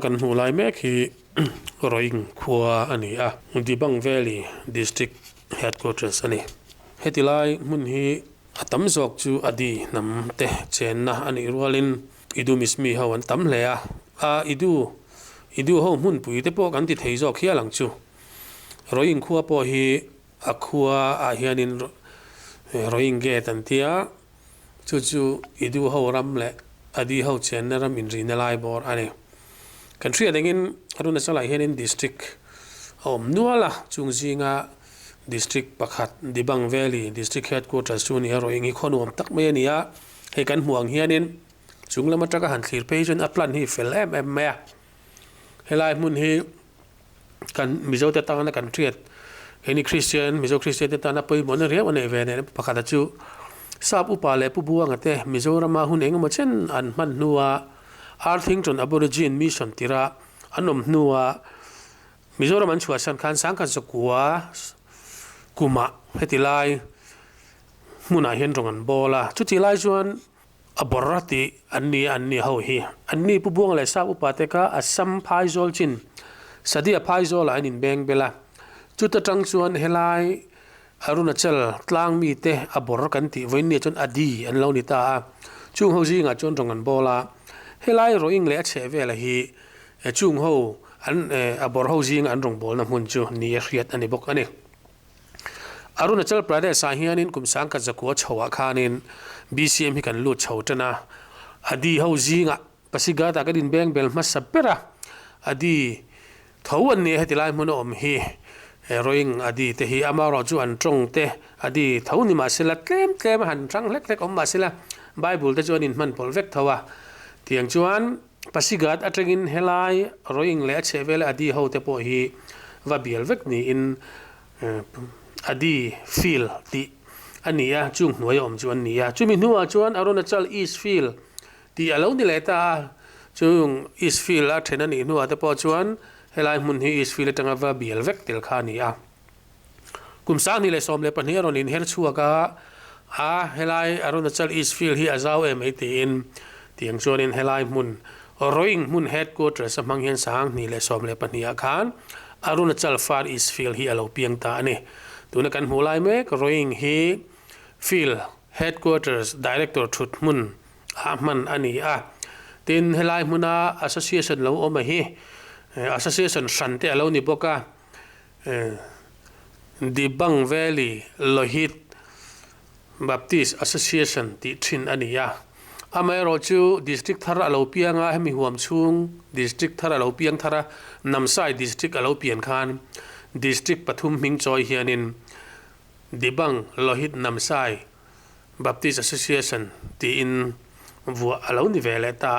กันหูลายแม่คือรอยขัวอันนี้ดิบังแวลีดิสตริกเฮดควอเตอร์สอันนี้เฮติไลมุนฮีตั้มจอกจูอดีนำเตเจนนะอันนี้รัวลินอิดูมิสมีฮาวันตั้มเลยอิดูห้องมุนปุยเตปอกันติดเหยจอกเฮียหลังจูรอยขัวปอฮีขัวเฮียนินรอยเกตันเตียจูอิดูห้องรำเละอดีห้องเจนนะรำอินรีนไลบอร์อันนี้กันทรีอย่างนี้Arunachalเฮียนินดิสตริกนัวละจุงจีงาดิสตริกปักหัดดิบังแวลีดิสตริกเฮดควอเตอร์จูนี่รอยงี้คนวมตักเมนี่ให้กันห่วงเฮียนินจุงละมาจักหันคลีร์เพจนอัปลันฮีเฟลเอ็มเมียเฮลายมุนฮีกันมิโซเตตังนะกันทรีเฮนี่คริสเตียนมิโซคริสเตียนเตตังนะไปหมดเรียกวันเอเวนเนี่ยปักหัดจูทราบอุปาเลปุบัวงเตมิโซรามาหุนเองมาเช่นอันมันนัวอาร์ทิงจนอโบริจินมิชชันติระอันนมนัวมิโซรามันชัวสันคันสังกันสกัวกุมะเฮติไลมุนาเห็นตรงกันโบลาจุดที่ไลจวนอบรติอันนี้เฮาฮีอันนี้ปุบัวงเลยทราบอุปาเตกะอัสซัมพายโซลจินสติอพายโซลอันนินเบงเบลาจุดจังจวนเฮไลArunachalตลางมีเตอบรกันติวันนี้จนอดีอันเล่านิตาจุงเฮาจีงาจนตรงกันโบลาเฮไลโรอิงเลชเชเวลฮีจุงเฮาอันอบรเฮาจีงอันตรงโบลน้ำมันจูนี่เรียดอันนี้บอกอันนี้Arunachal ประเทศสาหินินกุมสังกัดจักรวชาวคานิน BCM ให้กันลุดชาวจนะอดีเฮาจีงะปัสสิกาตากดินเบงเบลมาสับเประอดีทวันนี้ให้ติไลมุนอมฮีรอยอดีเตฮีอามาราจูอันตรงเตอดีทาวนิมาสิละเต็มหันจังเล็กๆอมมาสิละไบเบิลเตจวนินมันพอลเวกทว่าเทียงจวนปัสสิกาตอัตรินเฮลายรอยเลชเวลอดีเฮาเตปอฮีว่าเบียลเวกนี่อินอดีฟิลที่อันนี้จุงหน่วยอมจวนนี้จุมีหน่วยจวนArunachal East Fieldที่อาลูนี่แหละตาจุง East Fieldเทนันนี่หน่วยแต่พอจวนเฮลายมุนฮีอิสฟิลตังว่าเบียลเวกติลขานีกุมสางนี่เลยสมเลยปัญหาเรานินเฮรชัวกะเฮลายArunachal East Fieldฮีอาซาวไอตีอินที่ยังชวนนินเฮลายมุนรอยมุนเฮดควอเตอร์สมังเฮนสางนี่เลยสมเลยปัญหาขาน Arunachal Far East Fieldฮีอาลูเปียงตานี่ตัวนักการหัวไล่เมกรอยฮีฟิลเฮดควอเตอร์ดีเรคเตอร์ชุดมุนมันอันนี้ตินเฮลายมุนAssociation เราอมาฮีAssociation สันเตอเรานี่บอกว่าดิบังแวลีโลหิต Baptist Association ที่ทินอันนี้อามาเราจูดิสตริกทาราเราเปียงให้มีห่วงชุงดิสตริกทาราเราเปียงทารานำไซดิสตริกเราเปียงคานดิสตริกปทุมมิงจอยเฮียนินดิบังโลหิตนำไซ Baptist Association ที่อินวัวเรานี่เวลตา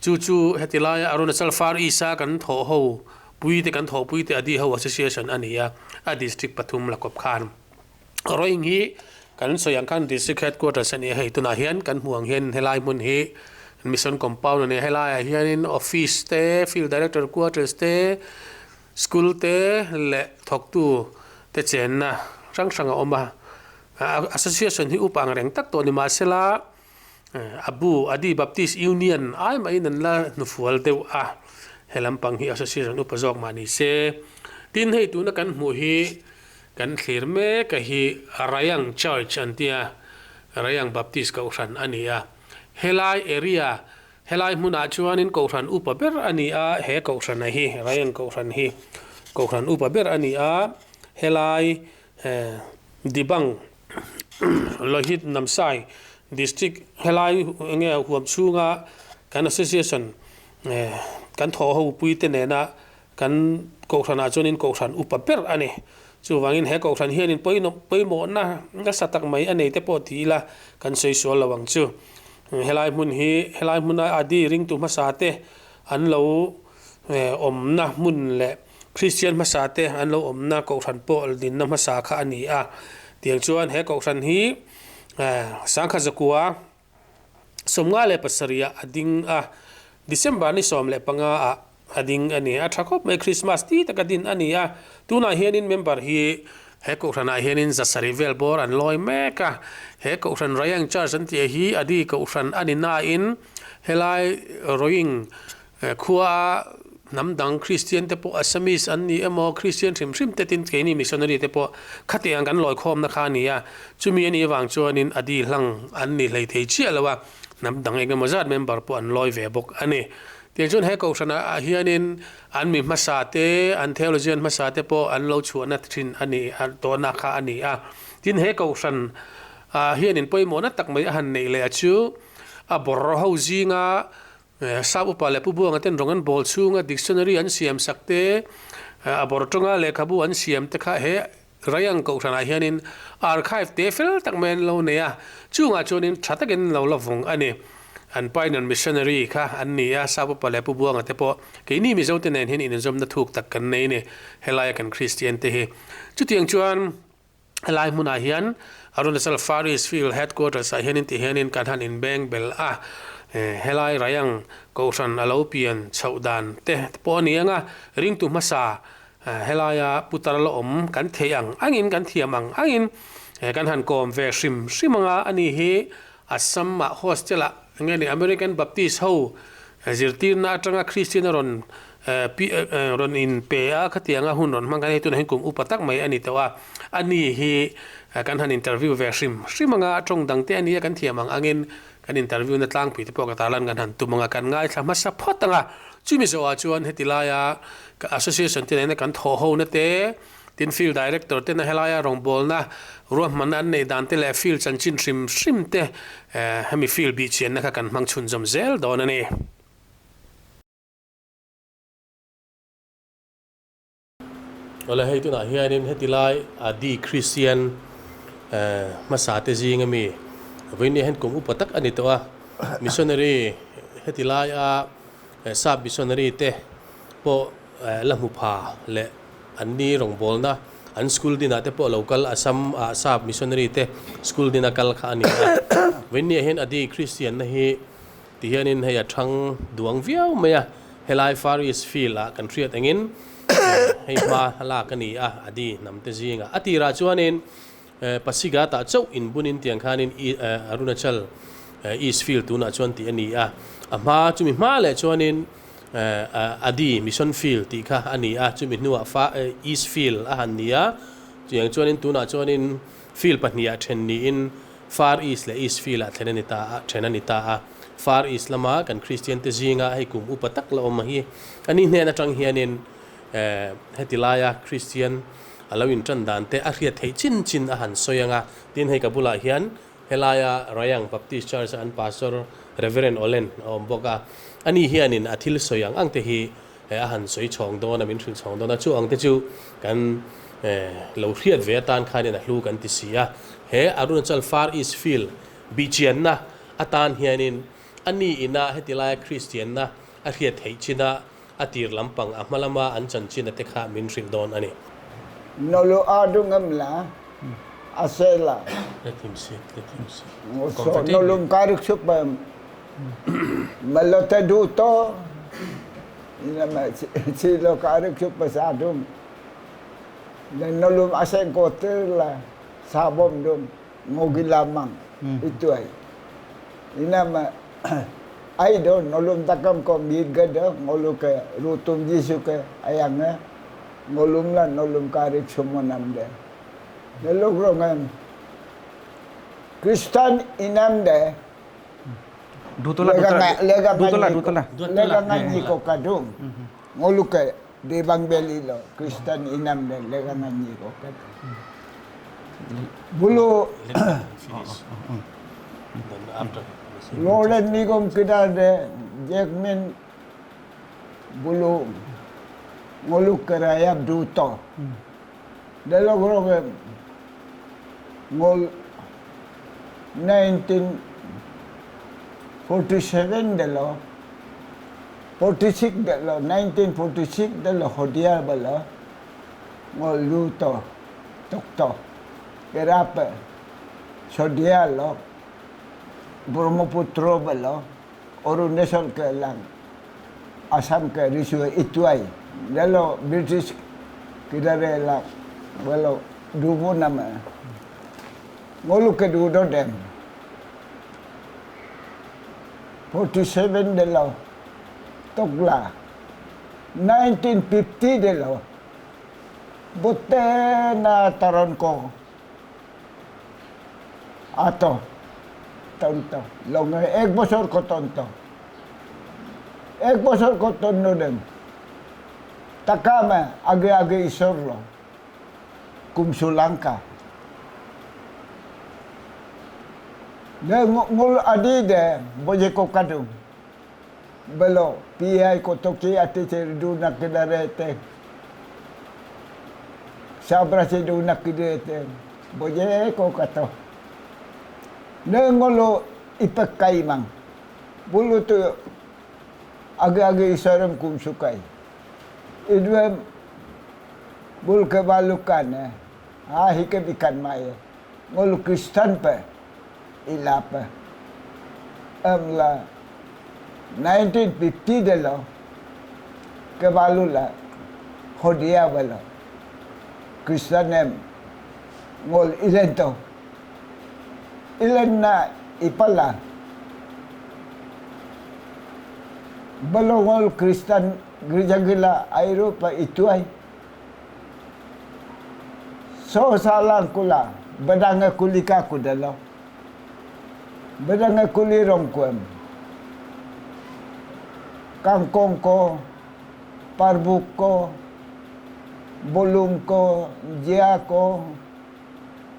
จู่ๆเฮติลายArunachal Far Eastกันโถเฮาปุยเตกันโถปุยเตอดีเฮา Association อันนี้ดิสตริกปทุมละกบคานรอยงี้กันสยังกันดิสตริกเฮดควอเตอร์สันนี้ให้ตุนาเฮียนกันห่วงเฮียนเฮลายมุนฮีมิชชั่นคอมเพลนี่เฮลายเฮียนินออฟฟิศเตฟิลด์ดีเรคเตอร์ควอเตอร์เตสคูลเตและทอกตูเตเจนนะรังสังออกมาAssociation ที่อุปังแรงตักตัวนี้มาเสละAbu Adi Baptist Union ay may nanla nufual dew helampang hi association upazok mani se tin hei tu na kan mu hi kan thlir me ka hi Rayang Church antia Rayang Baptist Kohhran ania helai area helai muna chuanin Kohhran upaber ania he Kohhran hi Rayang Kohhran hi Kohhran upaber ania helai di bang lohit namsai district helai nge huam chunga kan association kan tho ho pui te ne na kan Kohhran a chuanin Kohhran upaper ani chu wangin he Kohhran hianin poimo na nga satak mai anei te po thila kan sei so lawang chu helai mun adi ring tu masate an lo omna mun le Christian masate an lo omna Kohhran pol din na masa kha ani a tiang chuan he Kohhran hi sangkha zakua somnga le pasaria ading a December ni som le panga a ading ani a thakop mai Christmas ti takadin ani a tuna hianin member hi he Kohhran a hianin zasari vel bor an loi meka he Kohhran rayang church an ti hi adi Kohhran ani na in helai roing khua namdang Christian te po Assamese an ni emo Christian rim te tin ke ni missionary te po khati ang kan loi khom na kha ni ya chumi ani wang chuanin adi hlang an ni lei thei chi alawa namdang eng mazat member po an loi ve bok ani tiang chun he Kohhran a hianin an mi masate an theologian masate po an lo chuana thin ani an to na kha ani a tin he Kohhran hianin poimo na tak mai han nei le achu a bor ho zinga sabu pale pu buang aten rongan bol chunga dictionary an siam sakte abor tonga lekhabu an siam te kha he rayang Kohhran a hianin archive te fel tak men lo ne ya chunga chonin thatagen lo lavong ani an painan missionary kha an nia sabu pale pu buang ate po ke ni mi zote nen hin in zom na thuk tak kan nei ne helai kan Christian te he chutiang chuan helai muna hian Arunachal Far East Field headquarters a hianin ti hianin kan han in beng bel a helai rayang Kohhran alopian chaudan te po nianga ring tu masa helaya putarlo om kan theyang angin kan thiamang angin kan han kom ve shrimanga ani hi assam ma hostela ngeni American Baptist ho zirtir na atanga Christian ron in pe a khatianga hunon manga he tun hengkum upatak mai ani tawa ani hi kan han interview ve shrimanga atong dang te ani kan thiamang angin kan interview na tlang pi te po ka talan kan han tumanga kan ngai thama sa photanga chumi so a chuan hetilaya ka association te ne kan tho ho na te tin field director te na helaya rongbol na ro manan nei dan te le field chanchin shrim te hemi field BIHCHIANNA ka kan mangchun jom zel don ani ola hei tu na hianin hetilai adi Christian masate jingami vini hen kum upatak ani towa missionary hetilai a sab missionary te po lamu pha le anni rongbol na an school dina te po local Assam sab missionary te school dina kal kha ani vini hen adi Christian na hi ti hianin heya thang duang viau maya helai Far East Field a kan triat angin hei ma hala kani a adi namte jinga atira chuanin pasiga ta chau in bunin tiang khanin Arunachal East Field tuna chuan ti ani a ama chumi ma le chuanin adi mission field ti kha ani a chumi nuwa fa East Field a hania chiang chuanin tuna chuanin field pahnia then ni in Far East le East Field a thenani ta a Far East lama kan Christian te jinga hei kum upatak la om hi ani hne na tang hianin hetilaya Christian alawin tran dan te a hriat thei chin a han soyanga tin hei kabula hian helaya rayang Baptist Church an pastor Reverend Olen boka ani hianin athil soyang angte hi a han soi chong do na min thil chong do na chu angte chu kan lo hriat ve tan khanin a hlu kan ti sia he Arunachal Far East Field BIHCHIANNA atan hianin ani ina hetilaya Christianna a hriat thei china atir lampang amalama an chanchin te kha min ring don ani nolo adungam la asela let him see so nolo karuk supa malota duto ina ma silo karuk supa sadum dan nolo asen kotel la sabom dum mogilamang itu ay ina ma ai do nolom takam ko biga do ngolu ke rutum jisu ke ayanga ngolum la nolom karik sumonam de nelog rongan Kristan inam de dutula lega ngani ko kadum ngolu ke di bang belilo Kristen inam de legangan ni ko kat bulu Then after. Loren ni kom kita de jekmen bulu ngoluk kerayap duto dalo grobe ngol 1947 dalo 46 dalo 1946 dalo hodia bala ngol duto tokto kerapa sodia lo Brahmaputro bala Arunachal ke lang Assam ke risu ituai dalo British kita rela bala dubu nama ngolu ke dudo dem 47 dalo tokla 1950 dalo bote na taron ko ato tonto long ek bosor ko tonto ek bosor ko tonno dem takama age isorlo kumsulangka de ngul adi de boje ko kadung belo piai ko toki ate cerdu nak kedarete sabra cerdu nak kedete boje ko kato de ngolo ipakai mang bulu tu age isorem kumsukai idwe bul kebalukan hike bikan mai ngolu Kristen pe ilapa amla 1950 delo kebalula hodia bala Kristen ngol ilento ilenna ipala balo ngol Kristen gereja gila Eropa itu ai so salang kula badanga kulika ku dalo badanga kulirong kuam kangkong ko parbuk ko bolong ko jia ko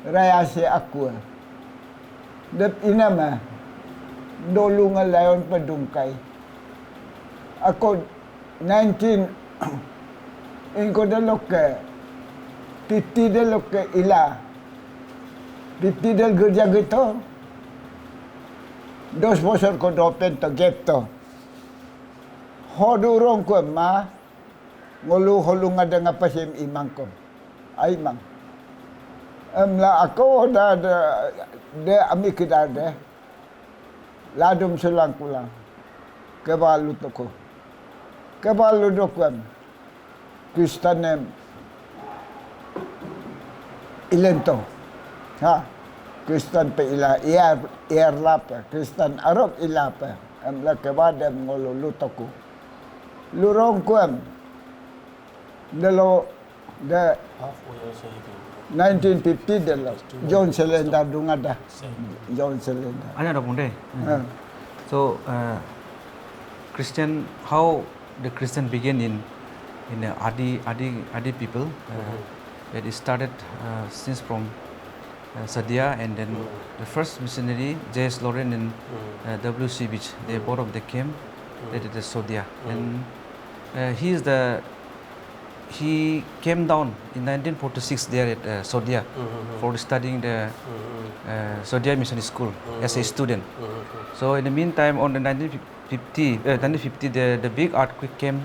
rayase aku dep inama dolunga layon padungkay ako 19 inko dalok ke 50 dalok ke ila 50 dal gereja gitu 2 bosor ko hoten to getto hodurong ko ma ngulu holunga dengan pasim imang ko ay mang amla ako da de ami kita de ladum sulang kulang kebalut ko kebalu dokuan Kristenem ilento ha Kristen pe ila iar lapa Kristen Arab ilapa amla kebadam ngolo lutoku lurong kuam dalo de 1950 dalo John Selenda dungada John Selenda Ada punde. So Christian, how the Christian began in Adi people. It started since from Sadia, and then the first missionary J.S. Lauren and W.C. Beach. They both of them came. They did the Sadia, and he came down in 1946 there at Sadia for studying the Sadia Mission School as a student. So in the meantime, on the 1950, the big earthquake came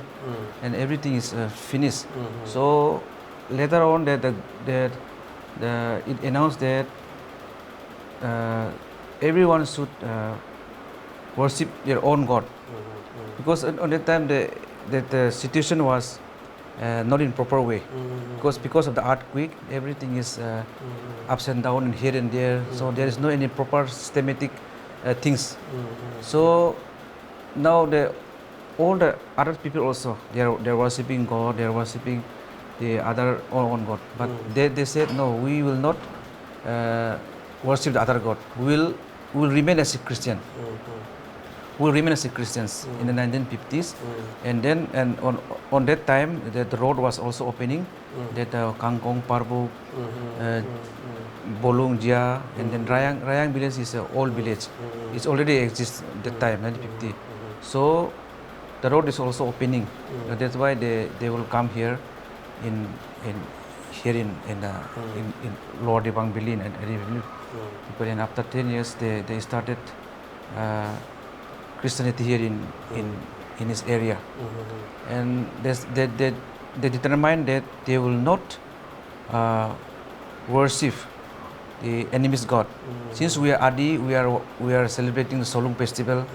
and everything is finished. So later on, it announced that everyone should worship their own God, because on that time the situation was not in proper way, because of the earthquake, everything is ups and down and here and there. So there is no any proper systematic things. So now all the other people also they're worshiping God, they're worshiping the other own God. But they said no, we will not worship the other God. We will remain as a Christian. who remain as Christians in the 1950s, and then on that time the road was also opening, that Kangkong, Parbu, Bolong, Jia, and then Rayang village is an old village. It already exists at that time, 1950. So the road is also opening. That's why they will come here in Lower Dibang Bilin and Bilin. And after 10 years they started Christianity here in this area, and they determined that they will not worship the enemy's god. Since we are Adi, we are celebrating the Solung festival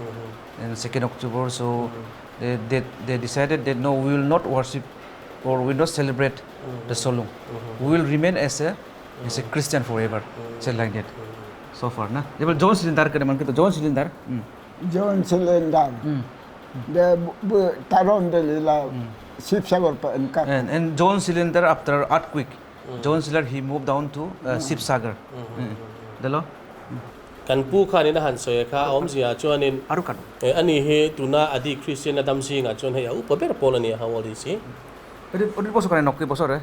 on 2nd October. So they decided that no, we will not worship or we will not celebrate the Solung. We will remain as a Christian forever. Said like that. So far, na. They will John Cylinder ka naman kita. John Cylinder. John Cylinder. The taron dalila Sipsagar pa enka. And John Cylinder after earthquake, John Cylinder he moved down to Sipsagar. Dalo. Kan pu kha ni na han soi kha om zia chuanin Arukan. ani he tuna adi Christian adam singa chuan he u paber pol ani ha wali si Odi poso ka nok ki poso re.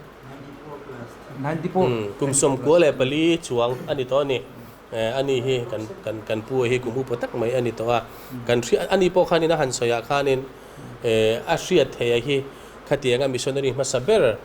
94. Kumsom ko le pali chuang ani to ni ani he kan pu he kumu potak mai ani to a kan thri ani po kha ni na han soya khanin a hriat he hi khatianga missionary ma saber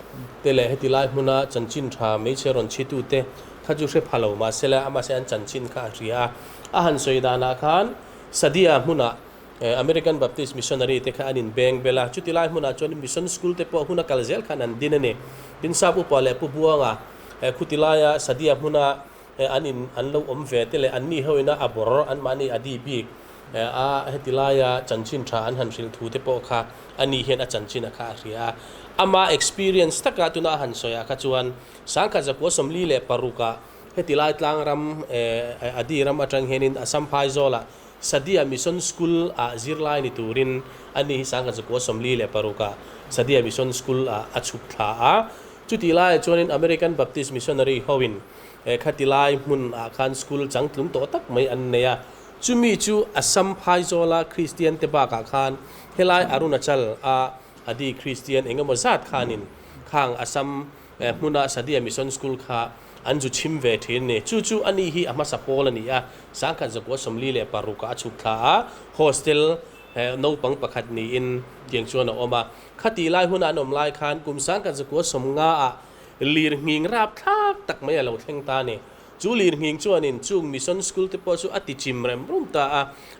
tele hetilai huna chanchin tha me cheron chitu te khaju hre phalo ma sela ama se an chanchin kha ria a han soidana khan sadia huna American Baptist missionary te kha anin beng bela chutilai huna chon mission school te po huna kalzel khan an dinane din sapu pale pu buanga khutilaya sadia huna anin anlo omve tele anni hoina abor an mani adi bi a hetilaya chanchin tha an han ril thu te po kha ani hen a chanchin kha ria ama experience taka tuna han soya kha chuan sangkha jakwa somli le paruka hetilai tlang ram adi ram atang henin asam phai zola sadia mission school a zirlai ni turin ani sangkha jakwa somli le paruka sadia mission school a achuk tha a chutilai chuanin American Baptist missionary howin khatilai mun a khan school changtlum to tak mai an neya chumi chu asam phai zola Christian te ba ka khan helai Arunachal a adi Christian engamo zat khanin khang asam muna sadia mission school kha anju chimve thin ne chu ani hi ama sapol ani a sangkha jakwa somli le paruka achuk tha hostel no pang pakhat ni in tiang chuan oma khati lai huna nom lai khan kum sangkha jakwa somnga a lir nging rap thak tak mai lo thleng ta ne chu lir nging chuan in chung mission school te po chu ati chim rem rum ta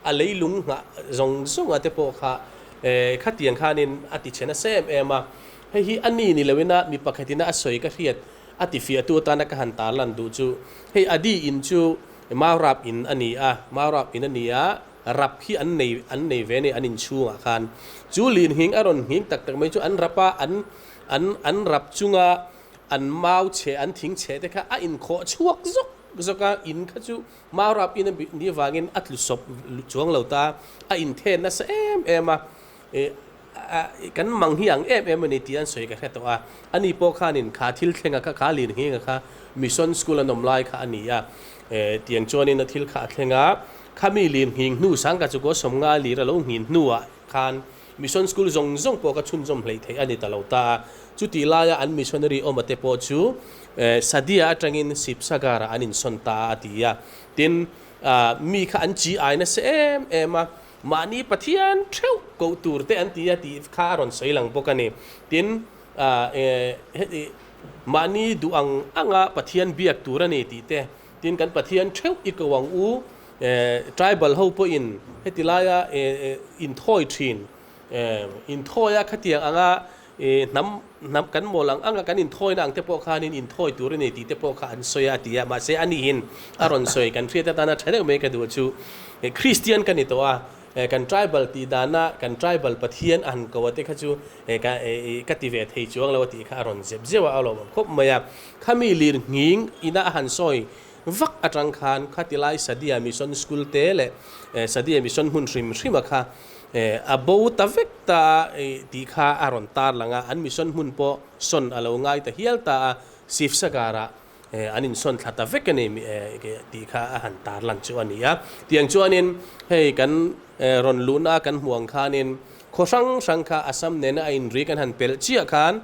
a leilung nga zong zonga te po kha khatiang khanin ati chena sem ema hi ani ni lewina mi pakhatina asoi ka riat ati fi atu ta na ka han tar lan du chu hei adi in chu maurap in ani a maurap in ani a rap hi an nei ve ne anin chunga khan chu lin hing aron hing tak mai chu an rapa an rap chunga an mau che an thing che te kha a in kho chhuak zoka in kha chu maurap in ni wangin atlu sop chuang lo ta a in the na sa em a kan mang hiang em ni tian soi ka kha to a ani po khanin kha thil thlenga kha lin hinga kha mission school anom lai kha ania tiang chuanin na thil kha thlenga khami lin hing nu sang ka chu ko somnga li ra lo hin nuwa khan mission school zong po ka chun jom hlei thei ani ta lo ta chu ti la ya an missionary omate po chu sadia atangin sipsagara anin sonta atia tin mi kha an chi ai na se ema mani pathian theu ko tur te an tia ti kha ron soilang pokani tin mani duang anga pathian biak turani ti te tin kan pathian theu ikawang u tribal ho po in hetilaya in thoi thin in thoya khatiang anga nam kan molang anga kan in thoi nang te po khanin in thoi turani ti te po kha an soya tia ma se ani hin aron soi kan thriata tana thade me ka du chu Christian kan itoa kan tribal ti dana kan tribal pathian an kawate khachu ka ti ve thei chuang lo ti kha ron zep zewa alo khop maya khami lir nging ina han soi vak atang khan khatilai sadia mission school te le sadia mission hun hrim kha abo ta vekta ti kha aron tar langa an mission hun po son alo ngai ta hial ta sif sagara anin son thata vekani ti kha han tar lang chu ania tiang chuanin hei kan ron luna kan huang khanin khosang sangkha asam nena in ri kan han pel chia khan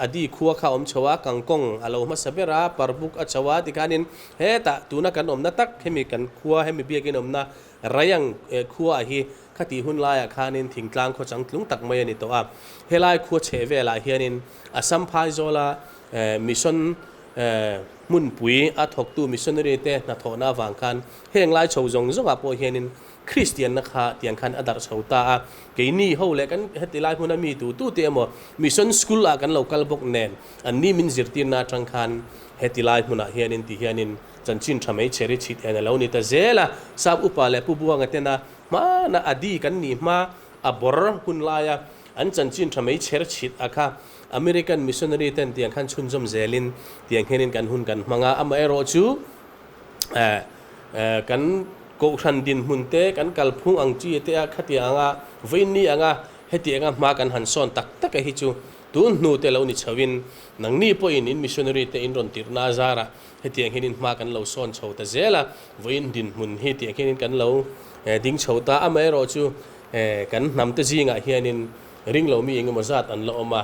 adi khuwa kha om chawa kangkong alo ma sabera parbuk a chawa ti khanin he ta tuna kan om na tak hemi kan khuwa hemi biakin om na rayang khuwa hi khati hun la ya khanin thingtlang kho chang tlung tak mai ani to a helai khuwa cheve la hianin asam phai zola mission mun pui a thok tu missionary te na thona wang khan heng lai chho jong jong a po hianin Christian na kha tiang khan adar chhota a ke ni ho le kan hetilai huna mi tu te mo mission school a kan local bok nen an ni min zirtin na tang khan hetilai huna hianin ti hianin chanchin thamei cheri chit ena lo ni ta zela sab upa le pu buang atena ma na adi kan ni ma abor hun laya an chanchin thamei cher chit akha American missionary ten tiang khan chunjom zelin tiang henin kan hun kan manga ama ero chu kan Kohhran dinhmun te kan kalphung ang chi te a khati anga veini anga heti anga ma kan han son tak tak hi chu tun nu te lo ni chawin nang ni po in missionary te in ron tirna zara heti ang henin ma kan lo son chho ta zela vein dinhmun heti ang henin kan lo ding chhota ama ero chu kan nam te jinga hianin ring lo mi engemaw zat an lo ma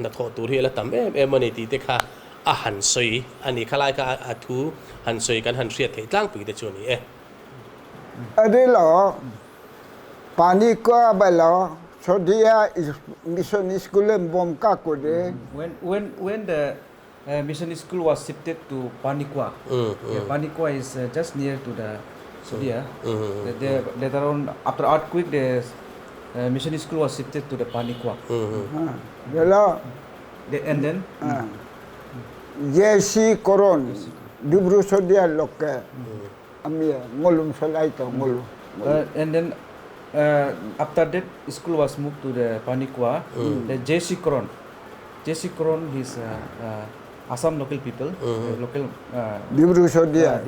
na tho tur hi la tam em ani ti te kha a han soi ani khalai ka a thu han soi kan han riat thei tlang pi te chu ni Adilo, Paniko Abelo, Sodia is mission school in Bomkakode. When the mission school was shifted to Panikwa, Panikwa is just near to the Sodia. Later on, after earthquake, the mission school was shifted to the Panikwa. Hello. And then? Jesse Koron, Dubru Sodia Loke. Amia, ngolum salai to ngolu. And then after that, school was moved to the Panikwa. The JC Kohhran, he's Assam local people, local Dibru Sodia,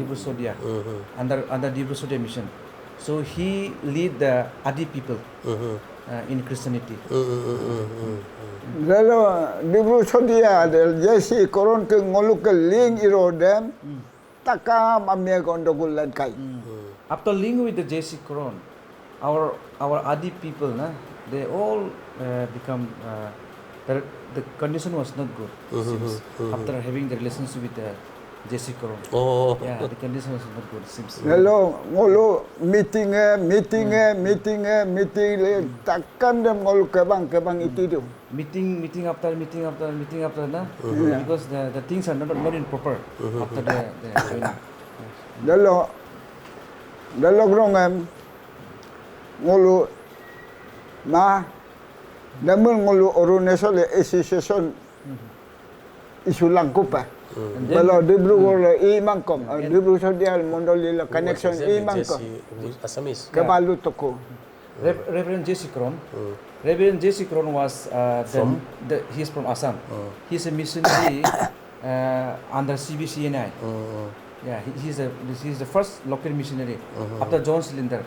under Dibru Sodia mission. So he lead the Adi people in Christianity. Lalu Dibru Sodia, the JC Koron ke ngolu ke ling iro dem. Takam amia gondogulan kai. After link with the JC Kohhran, our Adi people, they all become the condition was not good. After having the relationship with the JC Kohhran. Oh. Yeah, the condition was not good. Seems. Hello, ngolo meeting takkan dem ngolo kebang itu tu. Meeting after, na? Because the things are not in proper after the Dalo grongem ngolo na namun ngolo Arunachal association isulang kupa. Kalau dibru ngolo imangkom, dibru sodial mondoli la connection imangkom. Assamese. Kebalu toko. Reverend JC Kohhran. Reverend JC Kohhran was he's from Assam. He's a missionary under CBCNI. Yeah, he's the first local missionary after John Cylinder.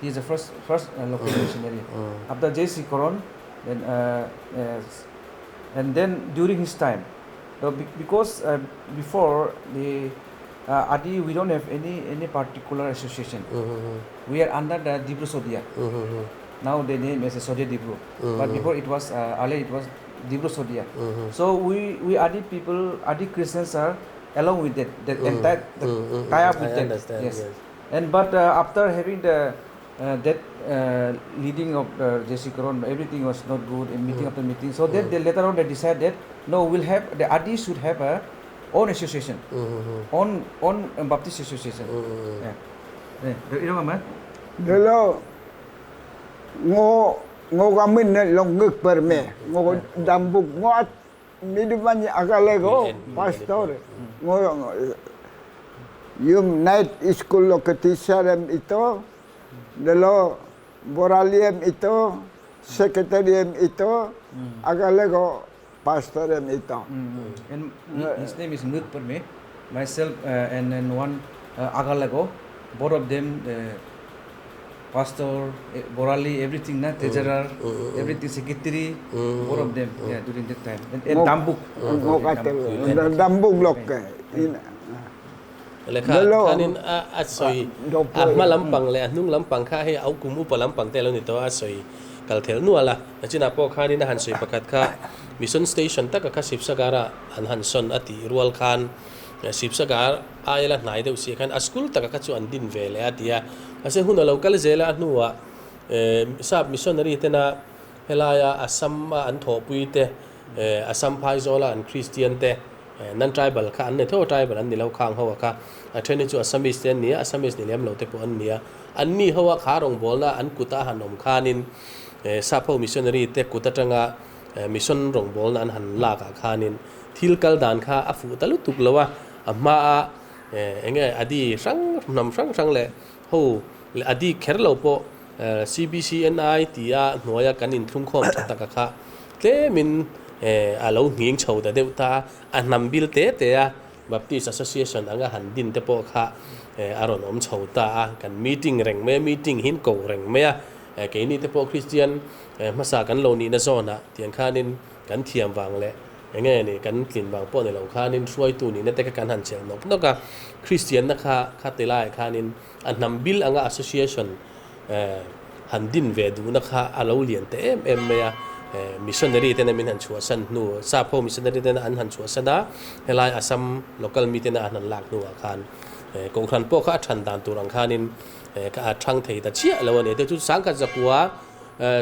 He's the first local missionary after JC Kohhran. And then during his time, because before the Adi, we don't have any particular association. We are under the Dibru Sodia. Now the name is Sodia Dibru. But before it was earlier it was Dibru Sodia. So we Adi people, Adi Christians are along with that entire tie up with that. Yes. And but after having the that leading of JC Kohhran, everything was not good in meeting after meeting. So then they later on they decided that no, we'll have the Adi should have a own association, own Baptist association. You know, man. Dalo ngo gamin na longguk perme ngo dambuk ngo at midumanya akalego pastor ngo yung night school lokatisarem ito dalo boraliem ito secretariam ito akalego pastorem ito. And his name is Nut Perme, myself and then one Agalego, both of them pastor, Borali, everything, na treasurer, everything, secretary, all of them, yeah, during that time. And Dambuk. Dambuk lok ke. เลยค่ะท่านินอาศัยมาลำปังเลยนุ่งลำปังข้าให้เอากุมอุปลำปังแต่เราเนี่ยตัวอาศัยกัลเทลนัวละแล้วจีน่าพอข้านี่นะหันสวยประกาศข้ามิชชั่นสเตชันตั้งกับสิบสการะหันสนอติรัวลคันสิบสการะอายละไหนเดี๋ยวเสียคันสกุลตั้งกับชวนดินเวลอาทิตย์อาศัยหุ่นเรากัลเจละนัวทราบมิชชั่นรีเตนะเฮลายาอัสซัมอันทอปุยเตอัสซัมไพโซละอันคริสเตียนเตนั่น tribal ค่ะอันนี้ทั่ว tribal อันนี้เราข้างเขาว่าค่ะเทรนนิ่งจูอัสซัมมิสเนี่ยอัสซัมมิสเนี่ยเลี้ยงเราแต่พวกอันนี้เขาว่าขารงบอลนะอันกุตาหันนมขานินซาพมิชชันนารีแต่กุตาจังอ่ะมิชชั่นรงบอลนั้นหันลากขานินทิลกัลดานข้าอาฟูตะลุตุกแล้วว่ามาเงี้ยอดีสังนำสังเลยเขาอดีแคร์เราพอCBCNI ที่หน่วยการอินทุ่งคอมจัดตั้งค่ะเต้มินเราเงียงโชว์แต่เดี๋ยวตาอันนำบิลเต้Baptist Association อังหันดินเตปอกค่ะอารมณ์โชว์ตากันมีติ้งแรงเมื่อมีติ้งหินโกแรงเมื่อเกนี่เตปอคริสเตียนมาสากันโลนีน่าโซนะเตียงข้านินกันเทียมวางเลยอย่างเงี้ยนี่กันกลิ่นวางป้อนในเหล่าข้านินช่วยตัวนี้นั่นแต่การหันเชลนกนกกับคริสเตียนนะคะข้าเตล่าข้านินอันนำบิลอัง Association หันดินเวดูนะคะอาเราเลียนเต็มเมื่อมิชชันนารีเตนะมินหันชัวสันนูซาโพมิชชันนารีเตนะอันหันชัวสันดาเฮลัยอาซัม local มีเตนะอันหันลากนูอาคารกงครันพวกข้าชันดานตุรังคานินก็อาช่างเทตะเชี่ยแล้ววันนี้เดี๋ยวจุดสังกัดจักว่า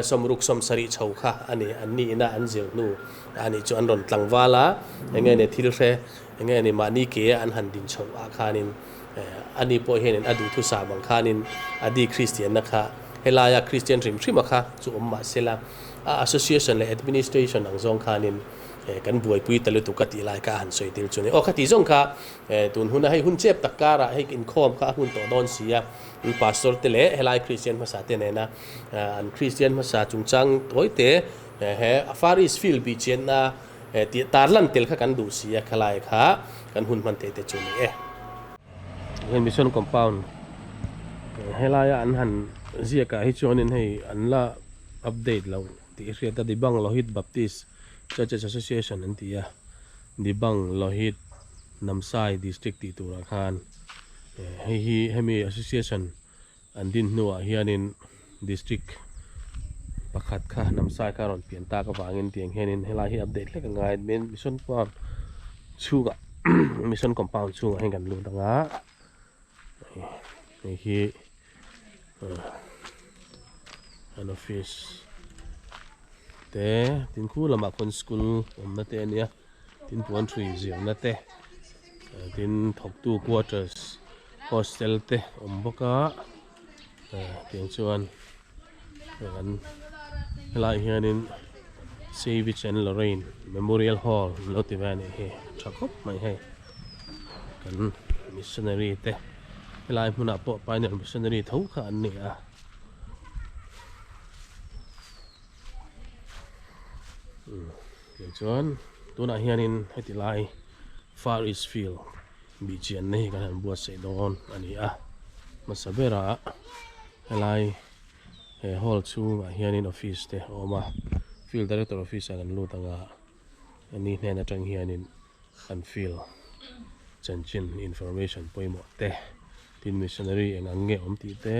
สมรุกสมสริชาวค่ะอันนี้นะอันเจียวนูอันนี้จุอันรอนตังวาลาอย่างเงี้ยเนี่ยทิลเรอย่างเงี้ยเนี่ยมานี่เกอันหันดินชาวอาคานินอันนี้พอเห็นอดีตุสาบังคานินอดีคริสเตียนนะคะเฮลายาคริสเตียนริมทริมค่ะจุอมมาเซลาassociation และ administration อังซองคานินกันบวยปุยตะลุตุกติลายกาหันสวยติลจุนโอคติจงค่ะตุนหุ่นให้หุ่นเจ็บตะการะให้กินคอมค่ะหุ่นต่อดอนเสียพาสตอร์เตเลเฮลายคริสเตียนภาษาเตเนนะอันคริสเตียนภาษาจุงจังโอยเตเฮฟาริสฟิลบีเจนนะติตาร์ลันเตลค่ะกันดูเสียขลายค่ะกันหุ่นมันเตเตจุนเห็นมิชชั่นคอมพาวน์เฮลายอันหันเสียกะให้จวนินให้อันละอัปเดตเราที่เรียกดิบังโลหิตบัพติส Churches Association นั่นที่ดิบังโลหิตน้ำไซดิสตริกที่ตุรคานให้มี association อันดินนัวเฮียนินดิสตริกประคัดค่ะน้ำไซการอนเปลี่ยนตากระวางเงินเตียงเฮียนินให้ลายให้อัปเดตเล็กง่ายเป็นมิชชั่นความชูกะ มิชชั่นคอมพาวน์ชูให้กันรู้ต่างหากนี่อันออฟฟิศเต้ทินคู่ละมาคนสกุลผมนั่นเต้เนี่ยทินปวนทรีเสียงนั่นเต้ทินถกตู้ควอเตอร์สโฮสเทลเต้ผมบอกว่าเตียงชวนกันหลายเฮียนินซีวิชแอนด์ลอเรนเมมโมเรียลฮอลล์ลอติแวนเฮ้ชักคบไม่ให้กันมิชชันนารีเต้หลายผู้นับปะไปเนี่ยมิชชันนารีทุกขันเนี่ยอย่างเช่นตัวนักเรียนให้ติดลาย Far East Field บีเจียนนี่กันบัวเสดอนอันนี้มาสับเบระให้ลายฮอลล์ชูนักเรียนออฟฟิศเตะออกมา Field Director Office กันรู้ตั้งอันนี้เนี่ยนักเรียนอัน Field chanchin information ไปหมดเตะทีม missionary เองอังเงี้ยตีเตะ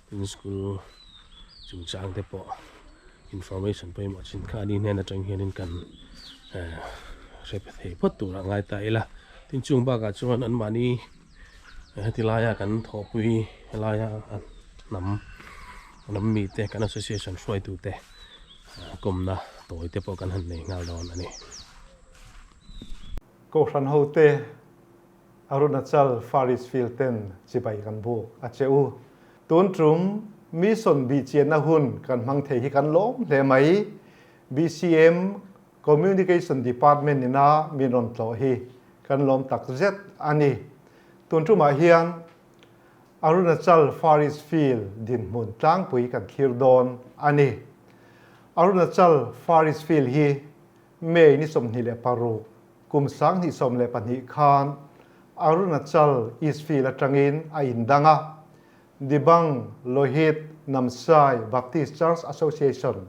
ทีม school จุงจางเตะปอinformation ไปหมดสินค้านี้เนี่ยนะจังเห็นกันเสพติดพดตัวง่ายตายละทิ้งจุงบ้ากาชวนอันมานี้ที่ลายกันทอปุยลายน้ำมีแต่กัน association ช่วยดูแต่กลมนะตัวเตปกันหันในงานดอนอันนี้Kohhran hote Arunachal Faris Filten chibai kan bu acheu tun trum mi son BIHCHIANNA hun kan mang thei hi kan lom le mai BCM Communication Department ina minon tlo hi kan lom tak zet ani tun trum a hian Arunachal Faris Fil dinhmun tlang pui kan khirdon ani Arunachal Faris Fil hi me ni som ni le paru kum sang ni som le pani khan Arunachal East Field atangin a indanga Dibang Lohit Namsai Baptist Church Association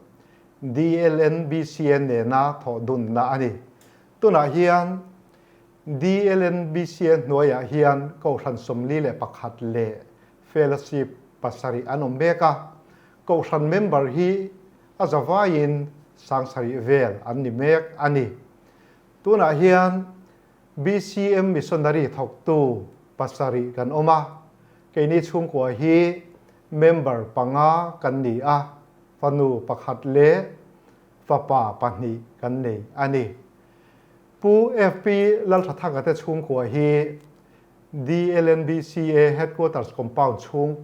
DLNBCN na tho dun na ani tuna hian DLNBCN noya hian Kohhran somli le pakhat le fellowship pasari anom beka Kohhran member hi azawain sangsari vel anni mek ani tuna hian BCM missionary thoktu pasari kan oma keini chhungkwa hi member panga kan ni a fanu pakhat le fapa pahni kan nei ani pu FP lal thathanga te chhungkwa hi DLNBCA headquarters compound chung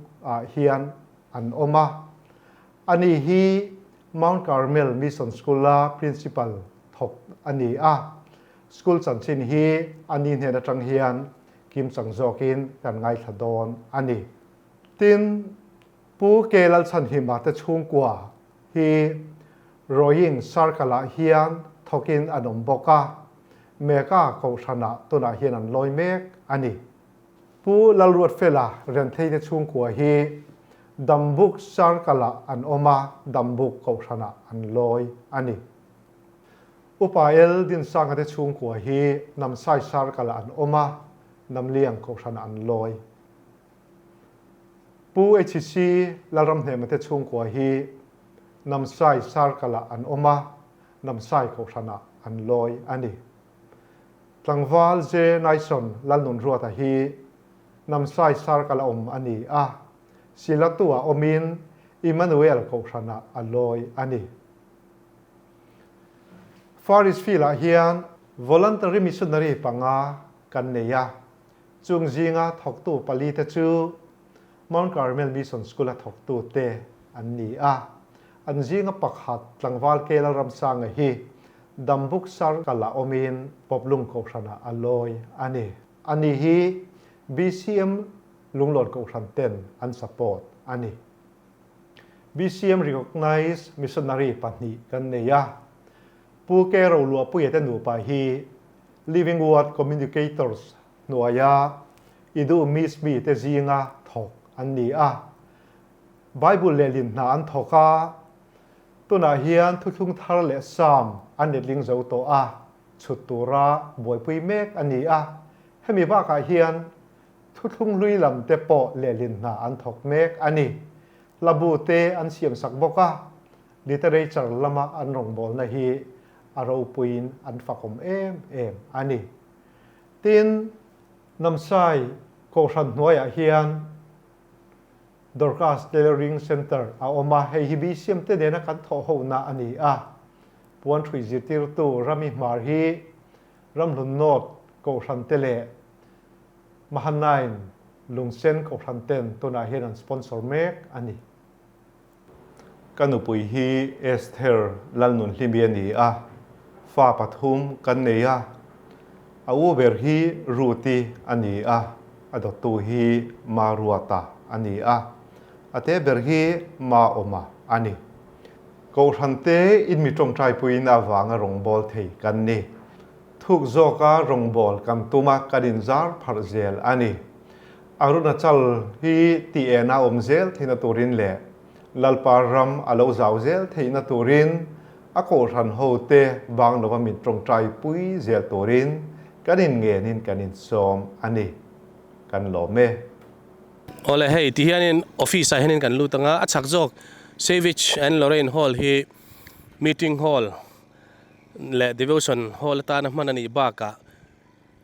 hian an oma ani hi Mount Carmel Mission School la principal thok ani a school chanchin hi ani hne atang hian kim changzokin kan ngai thadon ani tin pu kelal chan hi ma te chhungkwa hi roying sarkala hian thokin anom boka meka Kohhrana tuna hian an loi mek ani pu lalruat fela ren thei te chhungkwa hi dambuk sarkala an oma dambuk Kohhrana an loi ani upael din sang te chhungkwa hi namsai sarkala an oma namliang Kohhrana an loi pu HC laram hne mate chhungkwa hi namsai sarkala an oma namsai Kohhrana an loi ani tlangwal je naison lalnun ruata hi namsai sarkala ani a silatua omin Emmanuel Kohhrana an loi ani Faris fila hian voluntary missionary panga kan neya chung zinga thoktu pali te chu Mount Carmel Mission School a thoktu te an ni a an zinga pakhat tlangwal kela ramsang hi dambuk sarkala omin poplung Kohhrana aloi ani hi BCM lunglod Kohhran ten an support ani BCM recognize missionary pahni kan neya pu ke ro lua pu yete nu pa hi living word communicators nuaya idu miss mi te zinga thok an ni a Bible le lin na an thoka tuna hian thuthung thar le sam an ling zo to a chutura boipui mek ani a hemi ba ka hian thuthung lui lam te po le lin na an thok mek ani labu te an siam sak boka literature lama an rong bol na hi aro puin an fakom em ani tin namsai Kohhran noya hian Dorcas Tailoring Center a oma hei hi BCM te dena kan tho ho na ani a puan thui zirtir tu rami mar hi ramlun not Kohhran tele mahanain lungsen Kohhran ten tuna hian an sponsor mek ani kanupui hi Esther lalnun hlimbi ani a fa pathum kan neya au ber hi ruti ani a adotu hi maruata ani a ate ber hi ma oma ani Kohhran te in mi tong trai puin awanga rongbol thei kan ni thuk zoka rongbol kam tuma kadin zar pharzel ani Arunachal hi ti ena omzel thina turin le lalparam alo zawzel theina turin a Kohhran hote bang lova min tong trai pui zel turin kanin ngenin kanin som ani kan lo me ole hei ti hianin office a hianin kan lutanga a chhakjok Savage and Lorraine Hall hi meeting hall le devotion hall ta na manani baka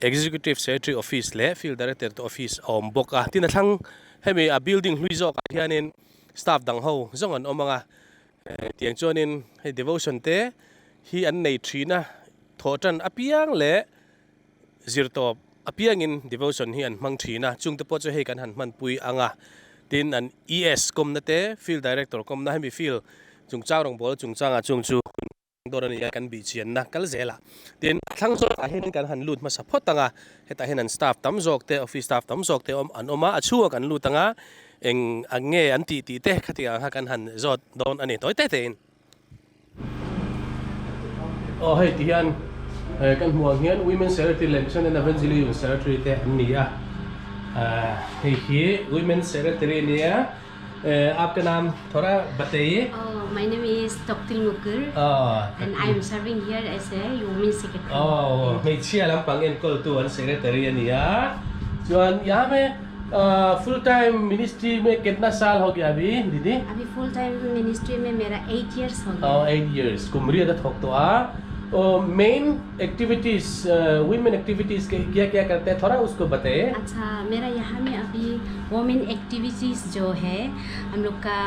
executive secretary office le field director to office om boka tin thang hemi a building hluizok hianin staff dang ho zongan omanga tiang chonin hei devotion te hi an nei thina thotan apiang le zirtop apiangin devotion hi an mang thina chung te po cho hei kan han man pui anga tin an ES kom na te field director kom na hemi field chung chaurong bol chung changa chung chu dorani ya kan BIHCHIANNA kal zela tin thang zo a hin kan han lut ma support tanga heta hin an staff tam jok te office staff tam jok te an oma achu kan lutanga eng ange an ti te khatia ha kan han zot don ani toy te in oh hei tian kan huang hian women secretary election and evangelism secretary te an nia he women secretary निया आपका नाम थोड़ा बताइए My name is Dr. Mukur and I am serving here as a women secretary. मैं chia लंपंग एनकोल तो one secretary निया जो यहाँ में full time ministry में कितना साल हो गया अभी दीदी अभी full time ministry में मेरा 8 years हो गया 8 years कुमरिया दा थोक तो main activities women activities क्या क्या करते हैं थोड़ा उसको बताइए अच्छा मेरा यहाँ में अभी women activities जो है हम लोग का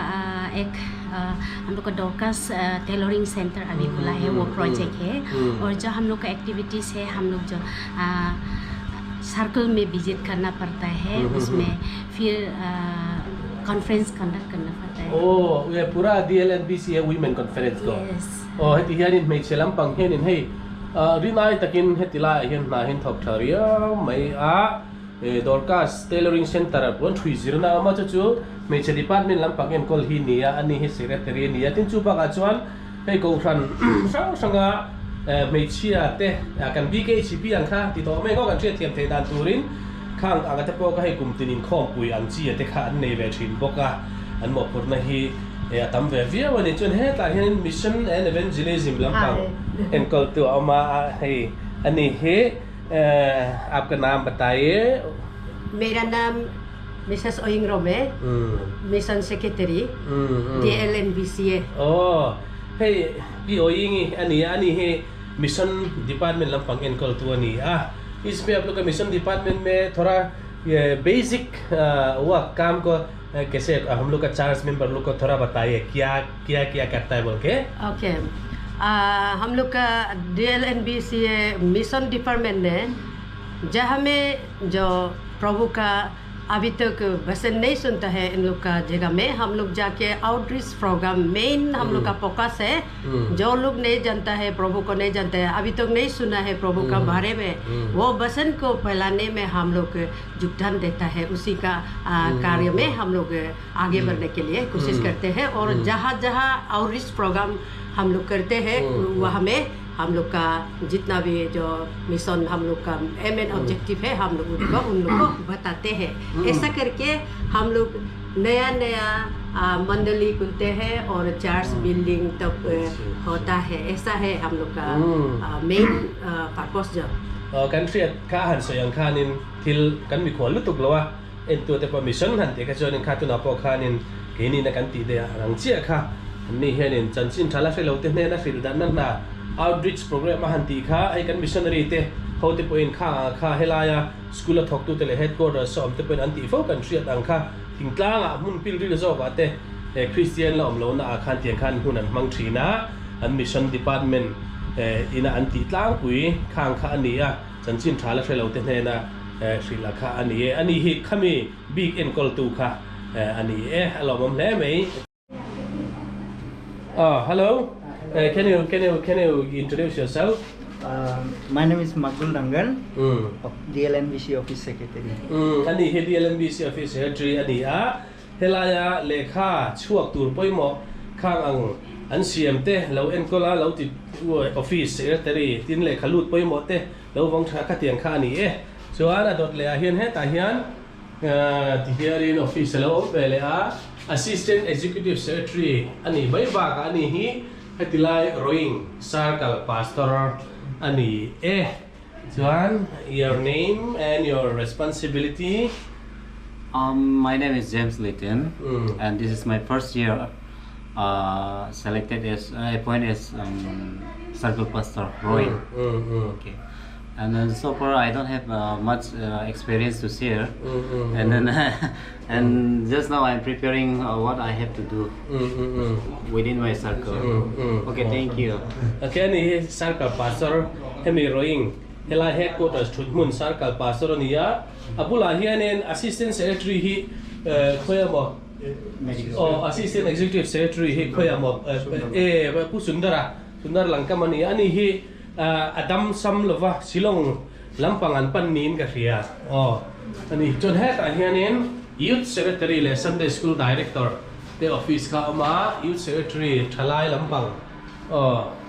हम लोग का डॉर्कस टेलरिंग सेंटर अभी खुला है वो प्रोजेक्ट है और जो हम लोग का एक्टिविटीज़ है हम लोग जो सर्कल में विजिट करना पड़ता है उसमें फिर कॉन्फ्रेंस कंडक्ट करना पड़ता है ये पूरा DLNBC है women conference को है तिहार इन में चलम पंग है इन है रिनाई तकिन है तिला हिन ना हिन थोक थरिया मैं डॉर्कस टेलरिंग सेंटर अपन 30 ना अमा चु मैं चे डिपार्टमेंट लम पंग एन कॉल ही निया अनि है सेक्रेटरी निया तिन चुपा का चुन है कोहरान संगा मैं चिया ते kan BIHCP ang kha ti to me ko kan che thiam the dan turin khang aga te po ka hai kum tinin khom pui ang chi te kha an nei ve thin boka an mo pur na hi tam ve via wani chun he ta hian mission and evangelism lam pang en kol tu ama hai ani he आपका नाम बताइए मेरा नाम Mrs Oing Rome mission secretary DLNBC है हे B owing अनि हे mission department लंपंग एनकल तो नहीं इसमें आप लोग का मिशन डिपार्टमेंट में थोड़ा ये बेसिक वर्क काम को कैसे हम लोग का चार्ज मेंबर लोग को थोड़ा बताइए क्या क्या क्या करता है बोल के ओके हम लोग का DLNBC मिशन डिपार्टमेंट है जहाँ में जो प्रभु का अभी तक वचन नहीं सुनता है इन लोग का जगह में हम लोग जाके आउटरीच प्रोग्राम मेन हम लोग का फोकस है जो लोग नहीं जानता है प्रभु को नहीं जानता है अभी तक नहीं सुना है प्रभु का बारे में वो वचन को फैलाने में हम लोग योगदान देता है उसी का कार्य में हम लोग आगे बढ़ने के लिए कोशिश करते हैं और जहाँ जहाँ आउटरीच प्रोग्राम हम लोग करते हैं वहाँ में हम लोग का जितना भी जो मिशन हम लोग का एम एन ऑब्जेक्टिव है हम लोग उन लोग को बताते हैं ऐसा करके हम लोग नया नया मंडली खुलते हैं और चर्च बिल्डिंग तक होता है ऐसा है हम लोग का मेन पर्पस जो कंट्री का हन से yang kanin til kan mi khol lutuk lawa en tu te permission han te ka chon en kha tu na po khanin kini na kan ti de rang chia kha ni henin chanchin thala fe lo te ne na fil dan na outreach program han ti kha ai kan missionary te ho te point kha helaya school thok tu te le headquarters som te point anti fo country ang kha thingtlang a mun pil ri zo ba te Christian la omlo na khan tiang khan hunan mang thina an mission department ina anti tlang pui khang kha ania chanchin thala fe lo te ne na Sri Lanka ani hi khami big en kol tu kha ani alomom le mai hello can you introduce yourself my name is Magul Dangal of DLNBC office secretary ani he DLNBC office secretary ani helaya lekha chhuak tur poimo khang ang an CM te lo en kola lo ti office secretary tin le khalut poimo te lo wang tha ka tiang kha ani so ana dot le hian he ta hian ti hian in office lo le assistant executive secretary ani bai ba ka ani hi hetilai rowing circle pastor ani Joan, your name and your responsibility. My name is James Layton, and this is my first year selected as appointed as circle pastor rowing. Okay. And then so far I don't have much experience to share, and then and just now I'm preparing what I have to do within my circle. Okay, thank you. Okay, ni circle pastor hemi rowing hela headquarters dinhmun circle pastor niya abula hianen assistant secretary hi khoyamo assistant executive secretary hi khoyamo pu sundar langkamani ani hi Adam Sam Lova Silong Lampangan Panin Gafia. And he John Head Ahianin, Youth Secretary, Sunday School Director, the office Kama, Youth Secretary, Talai Lampang.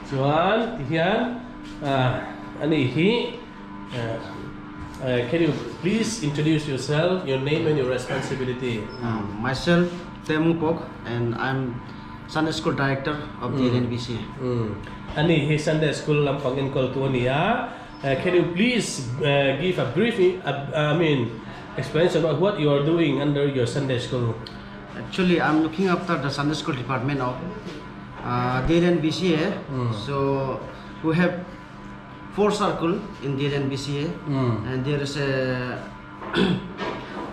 Joan, Tian, and he Can you please introduce yourself, your name and your responsibility? Myself, Temukok, and I'm Sunday School Director of the LNBC. Ani he Sunday School lampang enkol tu niya. Can you please give a brief, explanation about what you are doing under your Sunday School? Actually, I'm looking after the Sunday School Department of the LNBC. So we have 4 circles in the LNBC, and there is a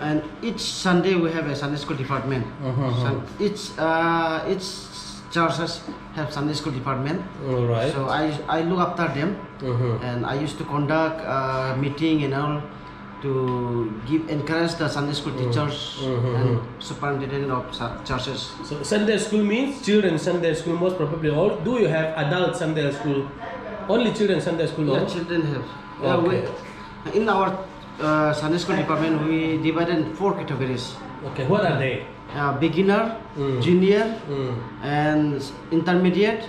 and each Sunday we have a Sunday School department. Each churches have Sunday School department. Right. So I look after them, and I used to conduct meeting and all to encourage the Sunday School teachers and superintendent of churches. So Sunday School means children Sunday School most probably. Or do you have adult Sunday School? Only children Sunday School? Yeah, children have. Okay. In our Sunday School department, we divide in 4 categories. Okay, what are they? Beginner, junior, and intermediate,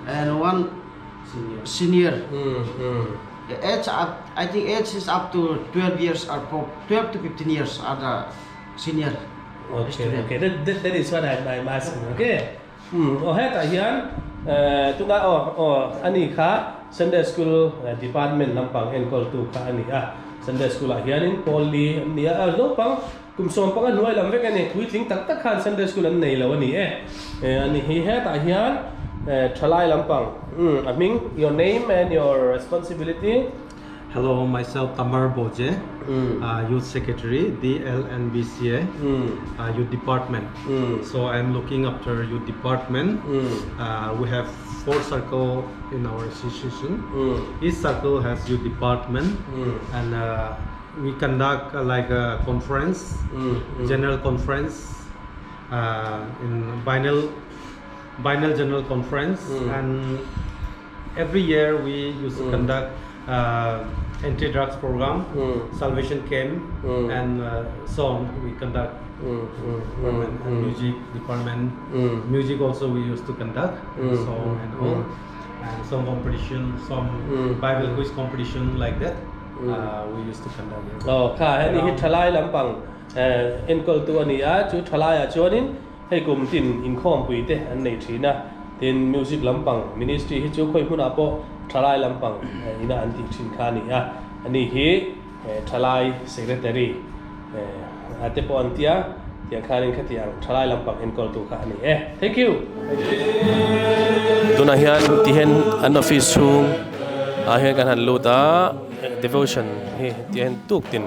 and one senior. Age I think age is up to 12 years or 12 to 15 years are the senior student. Okay, that is what I'm asking. Okay. Tá hian tunga ani kha Sunday School Department lampang enkol tu kha ani Sunday School hianin poli nia no pang kumsom pang nuai lam vek ani tling tak tak khan Sunday School an nei lo ani ani hi tá hian thalai lampang aming your name and your responsibility. Hello, myself Tamar Boje, Youth Secretary, DLNBCA, Youth Department. So I'm looking after Youth Department. We have 4 circles in our institution. Each circle has Youth Department, and we conduct like a conference, general conference, in biennial general conference, and every year we used to conduct anti-drugs program, salvation camp, and so on. We conduct and music department. Music also we used to conduct, song and all, and some competition, some Bible quiz competition like that. We used to conduct. Ni hi thalai lampang enkol tu ani chu thalai chuanin hei kum tin in khom pui te an nei thina tin music lampang ministry hi chu khoi huna po thalai lampang ina an ti thin kha ni ani hi thalai secretary ate po antia tiang kharin khatiang thalai lampang enkol tu kha ni thank you tuna hian ti hen an office chung hian kan han luta devotion hi ti hen tuk tin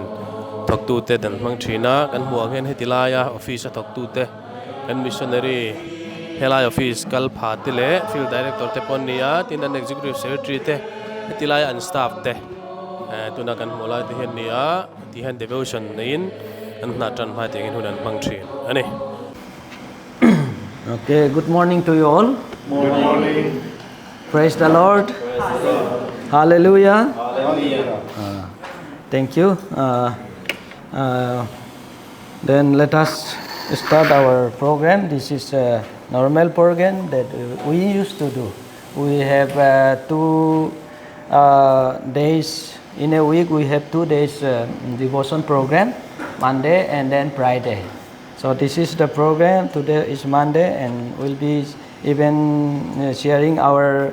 thok tu te dan mang thina kan huang hen hetilaya office thok tu te kan missionary helai office kal phate le field director te pon nia tin an executive secretary te hetilaya an staff te tuna kan mola ti hen nia ti hen devotion nein an na tran phai te gen hunan mang thin ani. Okay, good morning to you all. Good morning. Praise the Lord. Hallelujah. Thank you. Then let us start our program. This is a normal program that we used to do. We have 2 days in a week. We have 2 days devotion program, Monday and then Friday. So this is the program. Today is Monday, and we'll be even sharing our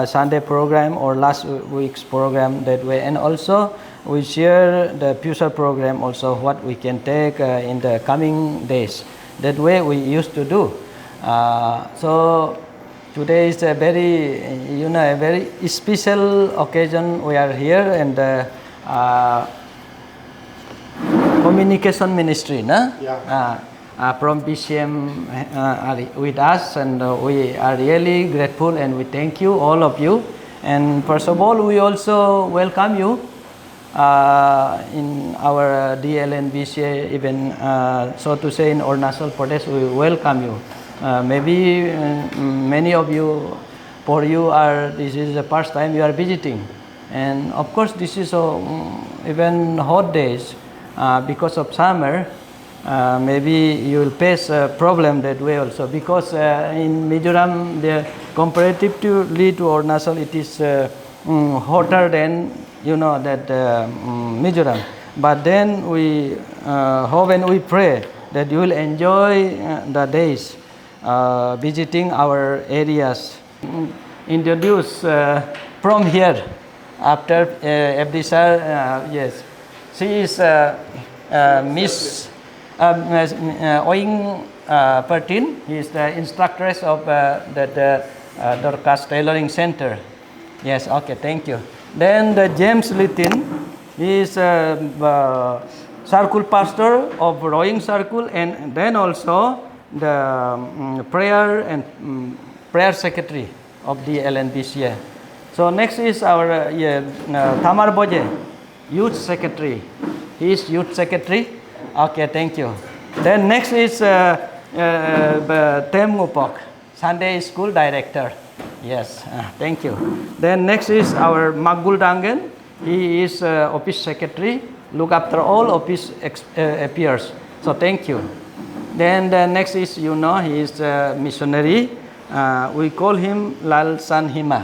Sunday program or last week's program that way, and also we share the future program also what we can take in the coming days. That way we used to do. So today is a very a very special occasion. We are here, and communication ministry, from BCM are with us, and we are really grateful, and we thank you, all of you. And first of all, we also welcome you in our DLNBCA, even so to say in Arunachal Pradesh. We welcome you. Maybe many of you, for you, this is the first time you are visiting, and of course this is even hot days because of summer. Maybe you will face a problem that way also, because in Mizoram, comparatively to Arunachal, it is hotter than you know, that Mizoram. But then when we pray that you will enjoy the days visiting our areas. Introduce from here after FD sir, yes. She is Miss Oing Pertin. He is the instructress of the Dorcas Tailoring Center. Yes, okay, thank you. Then the James Littin is circle pastor of rowing circle, and then also the prayer secretary of the LNBCA. So next is our Tamar Boje, youth secretary. He is youth secretary. Okay, thank you. Then next is Tem Ngupok, Sunday school director. Yes, thank you. Then next is our Magul Dangen. He is office secretary, look after all office affairs. So thank you. Then the next is, he is missionary. We call him Lal San Hima.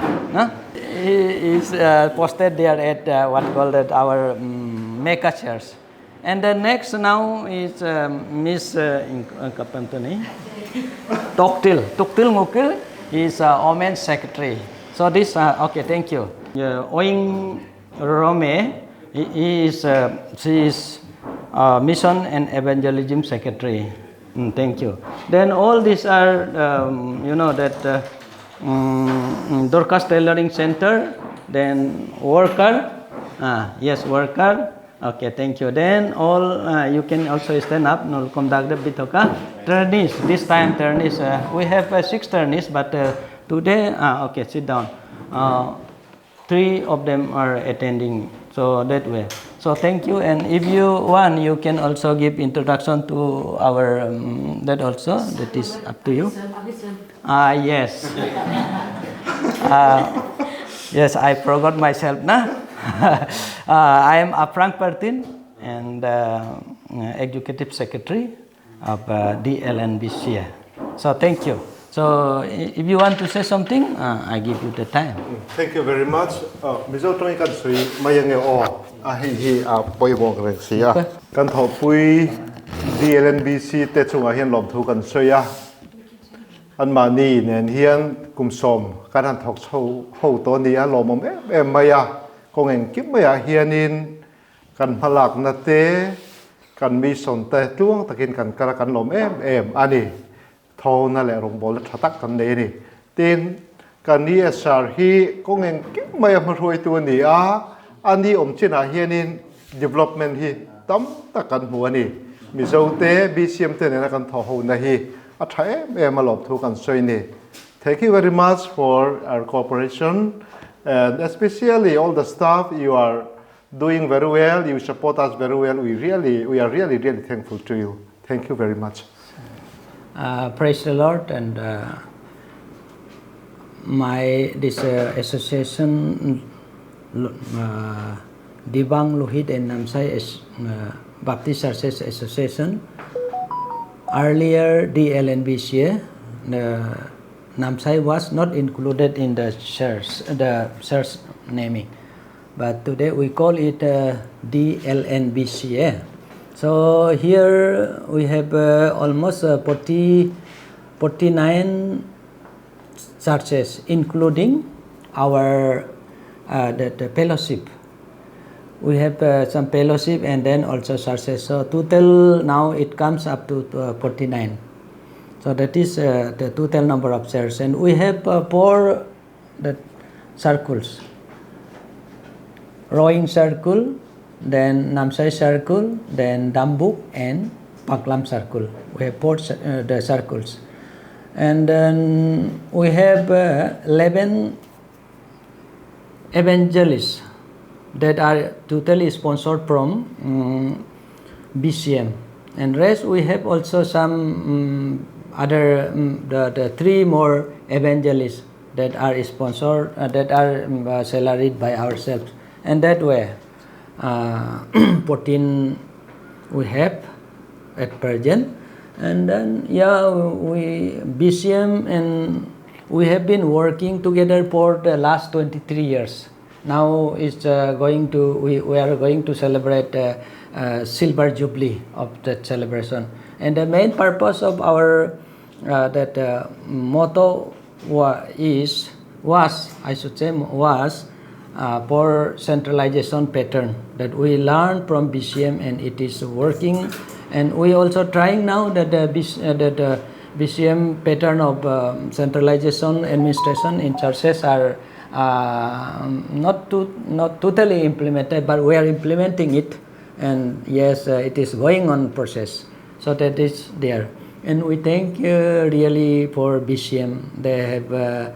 He is posted there at what called our Mecca Church. And the next now is Miss Toktil Ngukil. He is Women's secretary. So this, okay, thank you. Oing Rome, she is mission and evangelism secretary. Thank you. Then all these are, Dorcas Tailoring Center. Then worker, yes, worker. Okay, thank you. Then all you can also stand up. No conduct the bitoka. Turnies. This time turnies. We have 6 turnies, but today, okay, sit down. 3 of them are attending. So that way. So thank you. And if you want, you can also give introduction to our that also. That is up to you. Yes. Yes, I forgot myself. I am Frank Pertin and executive secretary of DLNBCA. So thank you. So if you want to say something, I give you the time. Thank you very much. Mizo tong kan sui mayang o hi poi bong reng sia. Kan tho pui DLNBC te chunga hian lom thu kan soya. An ma ni nen hian kum som kan han thok chho ho to ni a lom em maya kong en kip maya hianin kan phalak na te kan mi son te tuang takin kan kara kan lom em ani thau na le rong bol thatak kan ne ni tin kan ni sar hi kong en kip maya ma roi tu ni a ani china hianin development hi tam takan hu ani mi zo te BCM te ne kan tho ho na hi a thae em alop thu kan soi ni. Thank you very much for our cooperation, and especially all the staff. You are doing very well. You support us very well. We are really thankful to you. Thank you very much. Praise the Lord. And this association, Dibang Luhit and Namsai Baptist Churches Association. Earlier, DLNBCA, Namsai was not included in the church naming, but today we call it DLNBCA. So here we have almost 49 churches, including our the fellowship. We have some fellowship and then also churches. So total now it comes up to 49. So that is the total number of churches. And we have 4 circles. Rowing circle, then Namsai circle, then Dambuk and Paklam circle. We have 4 the circles. And then we have 11 evangelists that are totally sponsored from BCM. And rest we have also some other the 3 more evangelists that are sponsored, that are salaried by ourselves. And that way 14 we have at present. And then we BCM and we have been working together for the last 23 years. now is going to we are going to celebrate silver jubilee of that celebration, and the main purpose of our that motto was for centralization pattern that we learned from BCM, and it is working, and we also trying now that the BCM pattern of centralization administration in churches are not totally implemented, but we are implementing it, and yes, it is going on process, so that is there, and we thank really for BCM. They have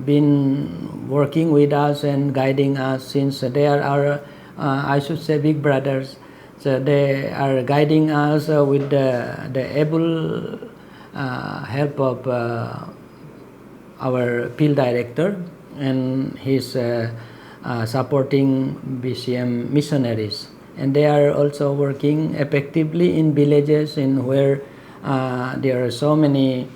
been working with us and guiding us since they are our I should say big brothers. So they are guiding us with the able help of our field director, and he's supporting BCM missionaries, and they are also working effectively in villages in where there are so many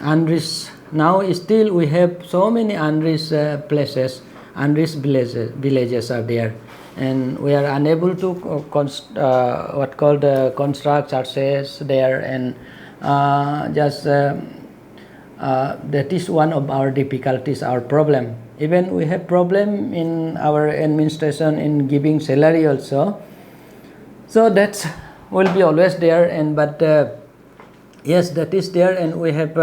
unreached. Now still we have so many unreached places, unreached villages are there, and we are unable to construct churches there, and that is one of our difficulties, our problem. Even we have problem in our administration in giving salary also, so that will be always there, and but yes, that is there, and we have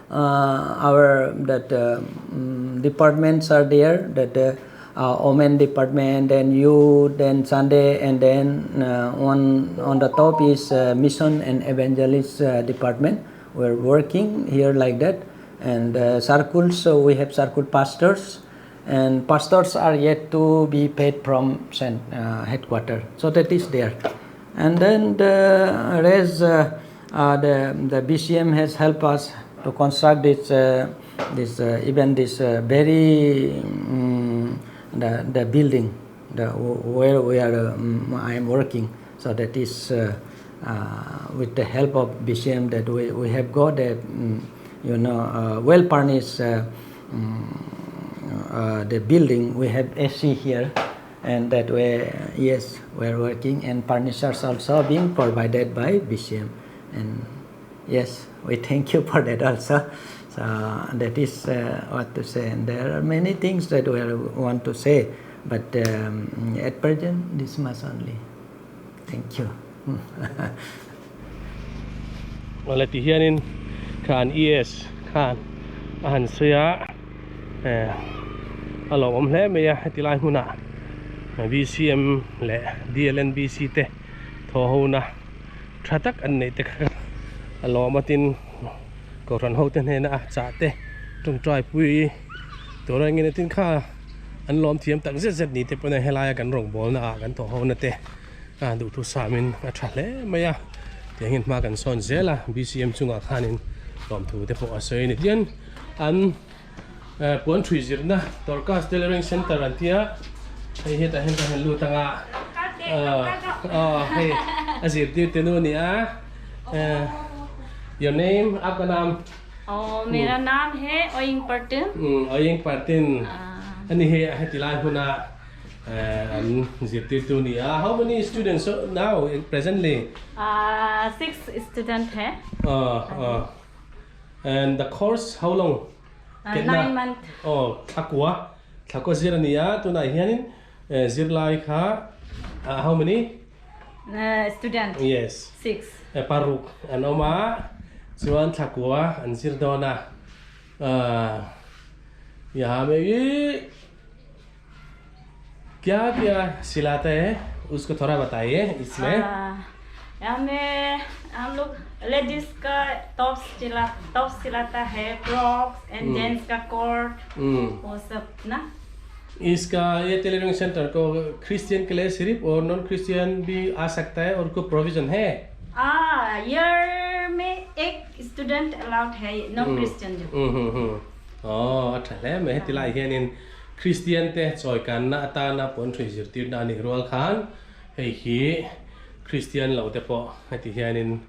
our departments are there, that Omen department, then youth, then Sunday, and then on the top is mission and evangelist department. We're working here like that, and circles. So we have circle pastors, and pastors are yet to be paid from headquarters. So that is there, and then the rest, the BCM has helped us to construct this very the building where we are I am working. So that is with the help of BCM that we have got a well furnished the building. We have AC here, and that way, yes, we are working, and furnitures also being provided by BCM, and yes, we thank you for that also. So that is what to say, and there are many things that we want to say, but at present this much only. Thank you. Wala tihianin kan ES kan ahan saya alo hle me ya tilai huna BCM le DLNBC te tho hona thatak an nei te alo matin Kohhran hoten hena cha te tung trai pui to ra ngin tin kha an lom thiam tak zet ni te pona helaya kan rong bol na kan tho hona te du thu samin a thale maya tiangin ma kan son zela BCM chunga khanin lom thu te po asoi ni tian an pon thui zirna torkas tailoring center antia hei heta hen lu tanga hey azir ti te no ni a Your name, आपका नाम? मेरा नाम है ओयिंग पर्टिन. ओयिंग पर्टिन. अनि है तिलाई हुना जिप्ति तुनिया. How many students now presently? 6 students है. And the course how long? 9 months. Thakwa zirania tuna hianin zirlai kha how many? Student. Yes. 6. Paruk anoma Chuan thakwa an sir dona यहाँ में ये क्या सिलाता है उसको थोड़ा बताइए इसमें यहाँ में हम लोग लेडीज का टॉप सिलाता है, फ्रॉक्स एंड जेंट्स का कोट वो सब ना. इसका ये टेलरिंग सेंटर को क्रिश्चियन के लिए सिर्फ और नॉन क्रिश्चियन भी आ सकता है और को प्रोविजन है? ईयर में एक स्टूडेंट अलाउड है नॉन क्रिश्चियन जो. अच्छा ले मैं तिला हियन क्रिश्चियन ते चोय kan na atan na pon thui zir tir na ni rol khan hei hi Christian lo te po heti hianin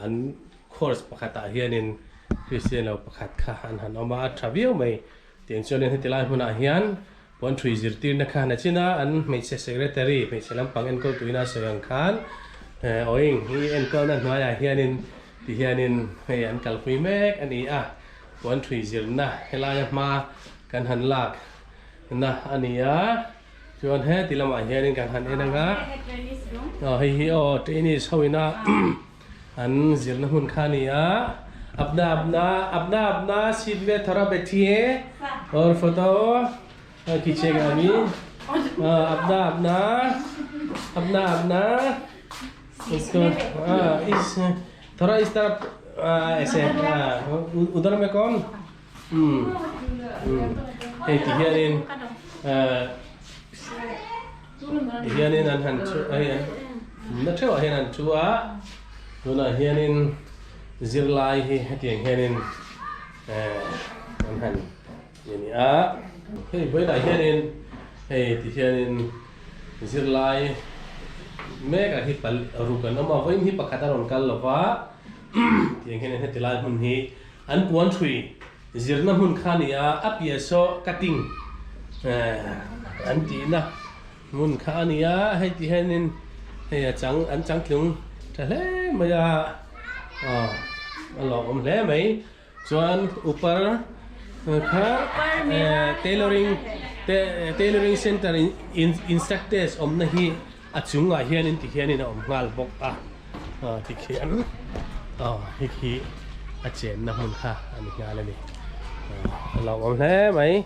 an course pakhata hianin Christian lo pakhat kha han oma thaviu mai tension heti lai huna hian วันทรีจิรตีนักขันชินะอันไม่ใช่ secretary ไม่ใช่ลำพังเอ็นก็ตัวน่าสยังขันโอ้ยฮีเอ็นก็นั่นมาอย่างเฮียนินที่เฮียนินให้อันกัลคุยแม็กอันนี้วันทรีจิรนะให้ลายมากันหันหลักนะอันนี้ชวนให้ที่ละมาเฮียนินกันหันเองนะให้ฮีโอเทนนิสเขาอินะอันจิรนะหุ่นขานี่अपना seat में थोड़ा बैठिए और photo खींचेगा अभी अपना इसको इस थोड़ा इस तरफ ऐसे उधर में कौन हियानिन अनहन नथ्रेवा हियान चुआ दुना हियानिन zirlai hi hetiang hianin anhan yani hei với lại hianin hei thì hianin zirlai me ka hi pal rukan ama voin hi pakhataron kal lova tiang hianin hetilai hun hi an puan thui zirna hun khania apia so cutting an ti na mun khania hei ti hianin hei chang tlung thale maya lọc om lẽ mấy chuan upar kha tailoring center instructors om na hi achunga hianin ti hianin om ngal bok ti khian hi khi achen na hun kha ani ngal ani lọc om lẽ mấy